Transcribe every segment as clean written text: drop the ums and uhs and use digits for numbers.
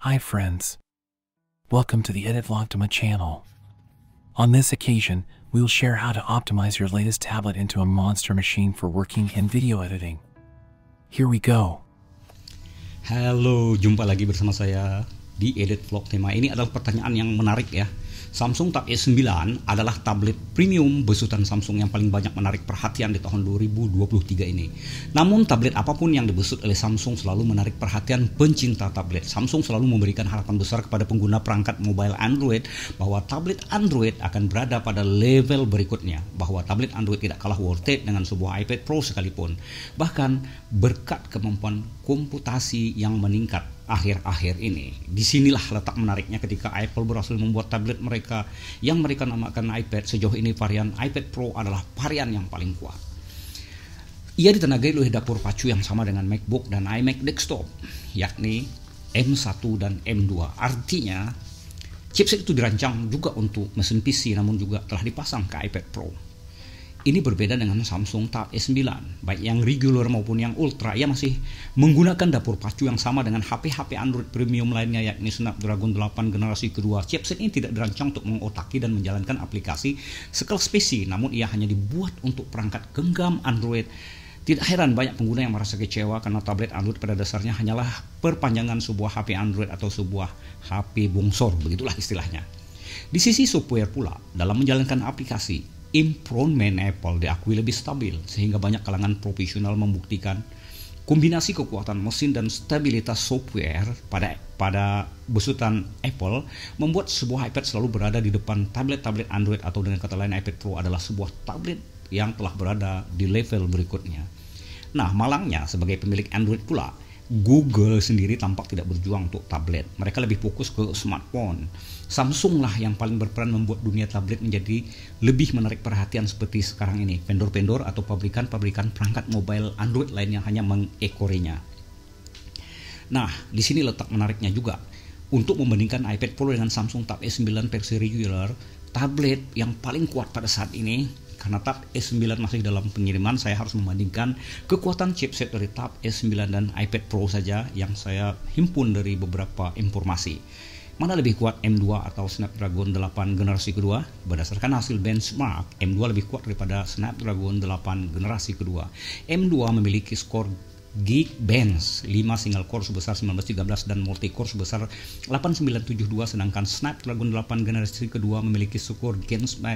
Hi friends, welcome to the Edit Vlogtema channel. On this occasion, we will share how to optimize your latest tablet into a monster machine for working and video editing. Here we go. Halo, jumpa lagi bersama saya di Edit Vlogtema. Ini adalah pertanyaan yang menarik ya. Samsung Tab S9 adalah tablet premium besutan Samsung yang paling banyak menarik perhatian di tahun 2023 ini. Namun tablet apapun yang dibesut oleh Samsung selalu menarik perhatian pencinta tablet. Samsung selalu memberikan harapan besar kepada pengguna perangkat mobile Android bahwa tablet Android akan berada pada level berikutnya, bahwa tablet Android tidak kalah worth it dengan sebuah iPad Pro sekalipun. Bahkan berkat kemampuan komputasi yang meningkat akhir-akhir ini. Disinilah letak menariknya ketika Apple berhasil membuat tablet mereka yang mereka namakan iPad. Sejauh ini varian iPad Pro adalah varian yang paling kuat. Ia ditenagai oleh dapur pacu yang sama dengan MacBook dan iMac desktop, yakni M1 dan M2. Artinya chipset itu dirancang juga untuk mesin PC namun juga telah dipasang ke iPad Pro. Ini berbeda dengan Samsung Tab S9, baik yang regular maupun yang ultra. Ia masih menggunakan dapur pacu yang sama dengan HP-HP Android premium lainnya, yakni Snapdragon 8 generasi kedua. Chipset ini tidak dirancang untuk mengotaki dan menjalankan aplikasi sekelas PC, namun ia hanya dibuat untuk perangkat genggam Android. Tidak heran banyak pengguna yang merasa kecewa karena tablet Android pada dasarnya hanyalah perpanjangan sebuah HP Android atau sebuah HP bongsor, begitulah istilahnya. Di sisi software pula, dalam menjalankan aplikasi, improvement Apple diakui lebih stabil, sehingga banyak kalangan profesional membuktikan kombinasi kekuatan mesin dan stabilitas software pada besutan Apple membuat sebuah iPad selalu berada di depan tablet-tablet Android, atau dengan kata lain iPad Pro adalah sebuah tablet yang telah berada di level berikutnya. Nah, malangnya sebagai pemilik Android pula, Google sendiri tampak tidak berjuang untuk tablet. Mereka lebih fokus ke smartphone. Samsung lah yang paling berperan membuat dunia tablet menjadi lebih menarik perhatian seperti sekarang ini. Vendor-vendor atau pabrikan-pabrikan perangkat mobile Android lain yang hanya mengekorinya. Nah, di sini letak menariknya juga. Untuk membandingkan iPad Pro dengan Samsung Tab S9 versi regular, tablet yang paling kuat pada saat ini, karena Tab S9 masih dalam pengiriman, saya harus membandingkan kekuatan chipset dari Tab S9 dan iPad Pro saja yang saya himpun dari beberapa informasi. Mana lebih kuat, M2 atau Snapdragon 8 generasi kedua? Berdasarkan hasil benchmark, M2 lebih kuat daripada Snapdragon 8 generasi kedua. M2 memiliki skor Geekbench 5 single core sebesar 1913 dan multi core sebesar 8972, sedangkan Snapdragon 8 generasi kedua memiliki skor Geekbench 5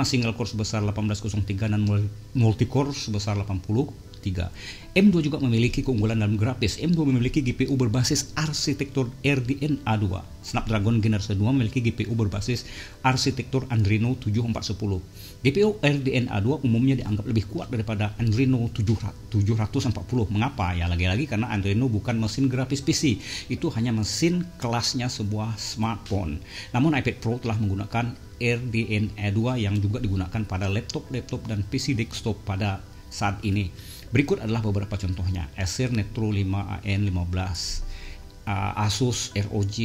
single core sebesar 1803 dan multi core sebesar 83. M2 juga memiliki keunggulan dalam grafis. M2 memiliki GPU berbasis arsitektur RDNA 2. Snapdragon generasi 2 memiliki GPU berbasis arsitektur Adreno 7410. GPU RDNA 2 umumnya dianggap lebih kuat daripada Adreno 740. Mengapa? Ya lagi-lagi karena Adreno bukan mesin grafis PC. Itu hanya mesin kelasnya sebuah smartphone. Namun iPad Pro telah menggunakan RDNA 2 yang juga digunakan pada laptop dan PC desktop pada saat ini. Berikut adalah beberapa contohnya: Acer Nitro 5 AN15, Asus ROG,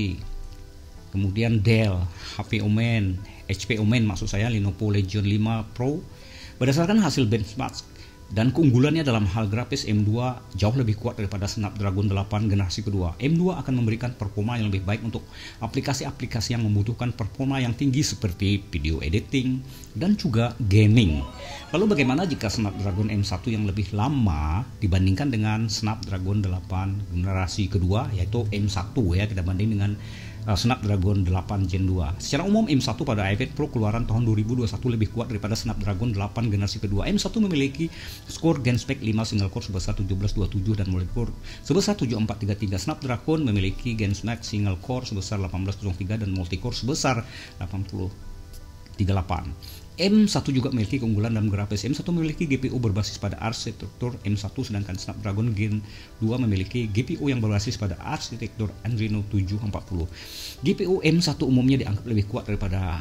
kemudian Dell, HP Omen, HP Omen maksud saya, Lenovo Legion 5 Pro. Berdasarkan hasil benchmark dan keunggulannya dalam hal grafis, M2 jauh lebih kuat daripada Snapdragon 8 generasi kedua. M2 akan memberikan performa yang lebih baik untuk aplikasi-aplikasi yang membutuhkan performa yang tinggi seperti video editing dan juga gaming. Lalu bagaimana jika Snapdragon M1 yang lebih lama dibandingkan dengan Snapdragon 8 generasi kedua, yaitu M1 ya, kita banding dengan Snapdragon 8 Gen 2. Secara umum M1 pada iPad Pro keluaran tahun 2021 lebih kuat daripada Snapdragon 8 generasi kedua. M1 memiliki skor Genspec 5 single core sebesar 1727 dan multi core sebesar 7433. Snapdragon memiliki Genspec single core sebesar 1803 dan multi core sebesar 8038. M1 juga memiliki keunggulan dalam grafis. M1 memiliki GPU berbasis pada arsitektur M1, sedangkan Snapdragon Gen 2 memiliki GPU yang berbasis pada arsitektur Adreno 740. GPU M1 umumnya dianggap lebih kuat daripada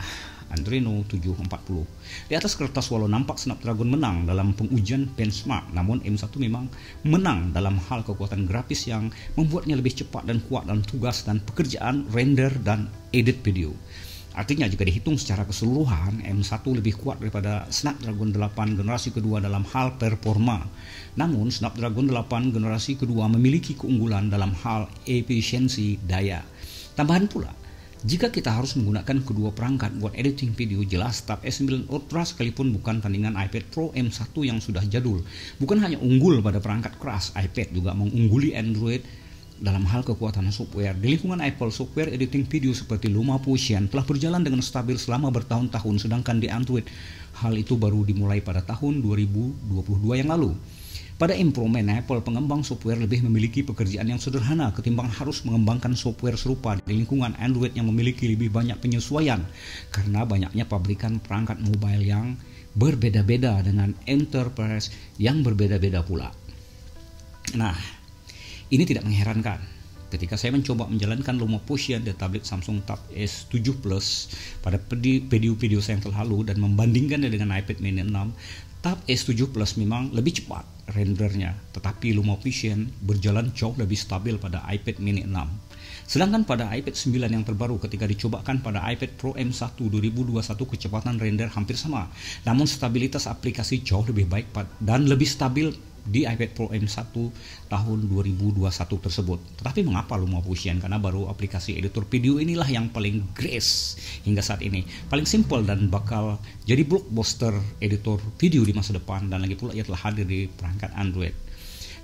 Adreno 740. Di atas kertas, walau nampak Snapdragon menang dalam pengujian benchmark, namun M1 memang menang dalam hal kekuatan grafis yang membuatnya lebih cepat dan kuat dalam tugas dan pekerjaan render dan edit video. Artinya jika dihitung secara keseluruhan, M1 lebih kuat daripada Snapdragon 8 generasi kedua dalam hal performa. Namun Snapdragon 8 generasi kedua memiliki keunggulan dalam hal efisiensi daya. Tambahan pula, jika kita harus menggunakan kedua perangkat buat editing video, jelas Tab S9 Ultra sekalipun bukan tandingan iPad Pro M1 yang sudah jadul. Bukan hanya unggul pada perangkat keras, iPad juga mengungguli Android dalam hal kekuatan software. Di lingkungan Apple, software editing video seperti LumaFusion telah berjalan dengan stabil selama bertahun-tahun, sedangkan di Android, hal itu baru dimulai pada tahun 2022 yang lalu. Pada improvement, Apple pengembang software lebih memiliki pekerjaan yang sederhana ketimbang harus mengembangkan software serupa di lingkungan Android yang memiliki lebih banyak penyesuaian karena banyaknya pabrikan perangkat mobile yang berbeda-beda dengan enterprise yang berbeda-beda pula. Nah, ini tidak mengherankan ketika saya mencoba menjalankan LumaFusion di tablet Samsung Tab S7 Plus pada video-video saya yang telah lalu dan membandingkannya dengan iPad mini 6. Tab S7 Plus memang lebih cepat rendernya, tetapi LumaFusion berjalan jauh lebih stabil pada iPad mini 6. Sedangkan pada iPad 9 yang terbaru ketika dicobakan pada iPad Pro M1 2021 kecepatan render hampir sama, namun stabilitas aplikasi jauh lebih baik dan lebih stabil di iPad Pro M1 tahun 2021 tersebut. Tetapi mengapa LumaFusion? Karena baru aplikasi editor video inilah yang paling grace hingga saat ini, paling simple dan bakal jadi blockbuster editor video di masa depan, dan lagi pula ia telah hadir di perangkat Android.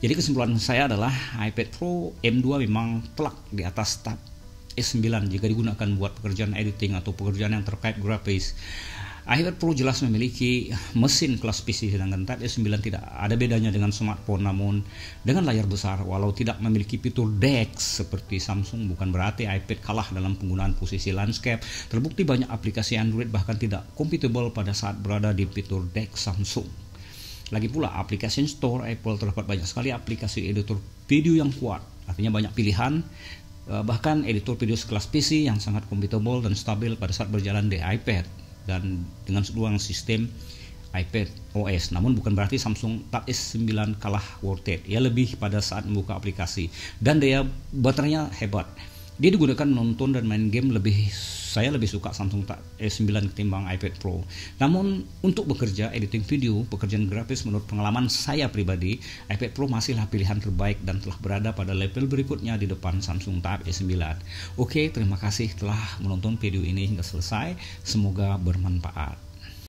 Jadi kesimpulan saya adalah iPad Pro M2 memang telak di atas Tab S9 jika digunakan buat pekerjaan editing atau pekerjaan yang terkait grafis. iPad Pro jelas memiliki mesin kelas PC, sedangkan Tab S9 tidak ada bedanya dengan smartphone, namun dengan layar besar. Walau tidak memiliki fitur DeX seperti Samsung, bukan berarti iPad kalah dalam penggunaan posisi landscape. Terbukti banyak aplikasi Android bahkan tidak compatible pada saat berada di fitur DeX Samsung. Lagi pula, aplikasi Store Apple terdapat banyak sekali aplikasi editor video yang kuat, artinya banyak pilihan, bahkan editor video sekelas PC yang sangat compatible dan stabil pada saat berjalan di iPad dan dengan seluruh sistem iPad OS. Namun bukan berarti Samsung Tab S9 kalah worth it. Ia lebih pada saat membuka aplikasi dan daya baterainya hebat. Dia digunakan menonton dan main game. Saya lebih suka Samsung Tab S9 ketimbang iPad Pro. Namun untuk bekerja, editing video, pekerjaan grafis, menurut pengalaman saya pribadi, iPad Pro masihlah pilihan terbaik dan telah berada pada level berikutnya di depan Samsung Tab S9. Oke, terima kasih telah menonton video ini hingga selesai. Semoga bermanfaat.